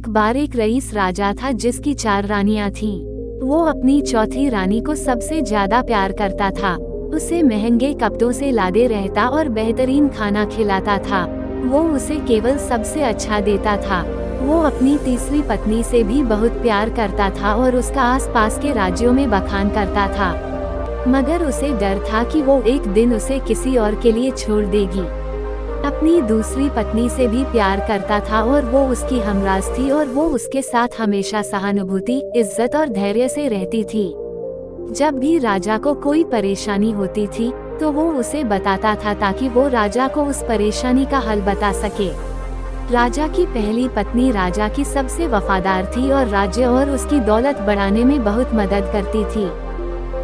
एक बार एक रईस राजा था जिसकी 4 रानियां थीं। वो अपनी चौथी रानी को सबसे ज्यादा प्यार करता था। उसे महंगे कपड़ों से लादे रहता और बेहतरीन खाना खिलाता था। वो उसे केवल सबसे अच्छा देता था। वो अपनी तीसरी पत्नी से भी बहुत प्यार करता था और उसका आसपास के राज्यों में बखान करता था, मगर उसे डर था कि वो एक दिन उसे किसी और के लिए छोड़ देगी। अपनी दूसरी पत्नी से भी प्यार करता था और वो उसकी हमराज थी और वो उसके साथ हमेशा सहानुभूति, इज्जत और धैर्य से रहती थी। जब भी राजा को कोई परेशानी होती थी तो वो उसे बताता था ताकि वो राजा को उस परेशानी का हल बता सके। राजा की पहली पत्नी राजा की सबसे वफादार थी और राज्य और उसकी दौलत बढ़ाने में बहुत मदद करती थी,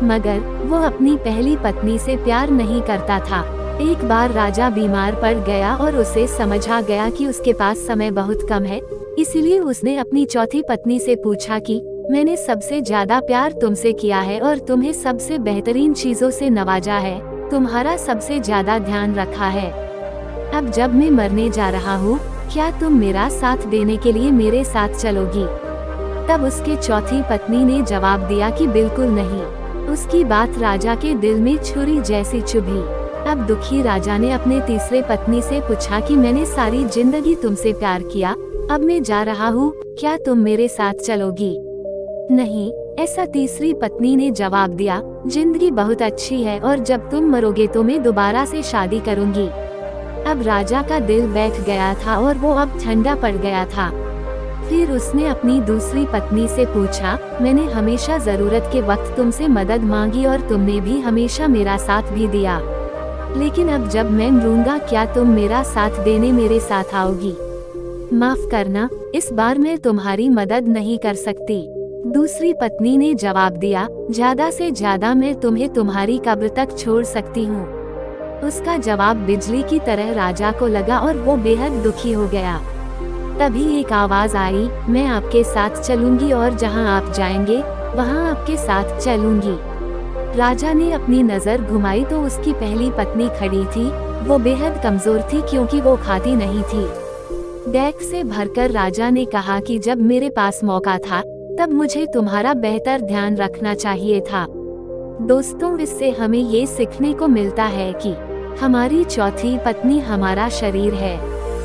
मगर वो अपनी पहली पत्नी से प्यार नहीं करता था। एक बार राजा बीमार पड़ गया और उसे समझ आ गया कि उसके पास समय बहुत कम है, इसलिए उसने अपनी चौथी पत्नी से पूछा कि मैंने सबसे ज्यादा प्यार तुमसे किया है और तुम्हें सबसे बेहतरीन चीजों से नवाजा है, तुम्हारा सबसे ज्यादा ध्यान रखा है। अब जब मैं मरने जा रहा हूँ, क्या तुम मेरा साथ देने के लिए मेरे साथ चलोगी? तब उसके चौथी पत्नी ने जवाब दिया कि बिल्कुल नहीं। उसकी बात राजा के दिल में छुरी जैसी चुभी। अब दुखी राजा ने अपने तीसरे पत्नी से पूछा कि मैंने सारी जिंदगी तुमसे प्यार किया, अब मैं जा रहा हूँ, क्या तुम मेरे साथ चलोगी? नहीं, ऐसा तीसरी पत्नी ने जवाब दिया, जिंदगी बहुत अच्छी है और जब तुम मरोगे तो मैं दोबारा से शादी करूँगी। अब राजा का दिल बैठ गया था और वो अब ठंडा पड़ गया था। फिर उसने अपनी दूसरी पत्नी से पूछा, मैंने हमेशा जरूरत के वक्त तुमसे मदद मांगी और तुमने भी हमेशा मेरा साथ भी दिया, लेकिन अब जब मैं मरूंगा क्या तुम मेरा साथ देने मेरे साथ आओगी? माफ करना, इस बार मैं तुम्हारी मदद नहीं कर सकती। दूसरी पत्नी ने जवाब दिया, ज्यादा से ज्यादा मैं तुम्हें तुम्हारी कब्र तक छोड़ सकती हूँ। उसका जवाब बिजली की तरह राजा को लगा और वो बेहद दुखी हो गया। तभी एक आवाज आई, मैं आपके साथ चलूंगी और जहाँ आप जाएंगे वहाँ आपके साथ चलूंगी। राजा ने अपनी नजर घुमाई तो उसकी पहली पत्नी खड़ी थी। वो बेहद कमजोर थी क्योंकि वो खाती नहीं थी। बैग से भरकर राजा ने कहा कि जब मेरे पास मौका था तब मुझे तुम्हारा बेहतर ध्यान रखना चाहिए था। दोस्तों, इससे हमें ये सीखने को मिलता है कि हमारी चौथी पत्नी हमारा शरीर है।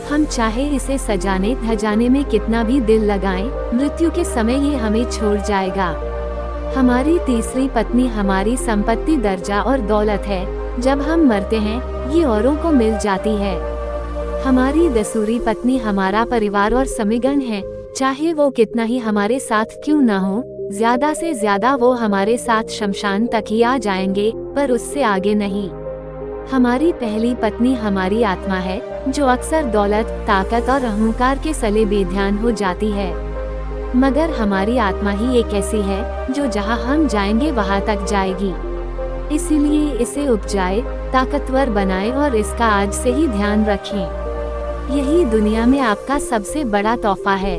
हम चाहे इसे सजाने धजाने में कितना भी दिल लगाएं, मृत्यु के समय ये हमें छोड़ जाएगा। हमारी तीसरी पत्नी हमारी संपत्ति, दर्जा और दौलत है। जब हम मरते हैं ये औरों को मिल जाती है। हमारी दूसरी पत्नी हमारा परिवार और समीगण है, चाहे वो कितना ही हमारे साथ क्यों ना हो, ज्यादा से ज्यादा वो हमारे साथ शमशान तक ही आ जाएंगे, पर उससे आगे नहीं। हमारी पहली पत्नी हमारी आत्मा है, जो अक्सर दौलत, ताकत और अहंकार के सले बेध्यान हो जाती है, मगर हमारी आत्मा ही एक ऐसी है जो जहां हम जाएंगे वहां तक जाएगी। इसीलिए इसे उपजाए, ताकतवर बनाएं और इसका आज से ही ध्यान रखें। यही दुनिया में आपका सबसे बड़ा तोहफा है।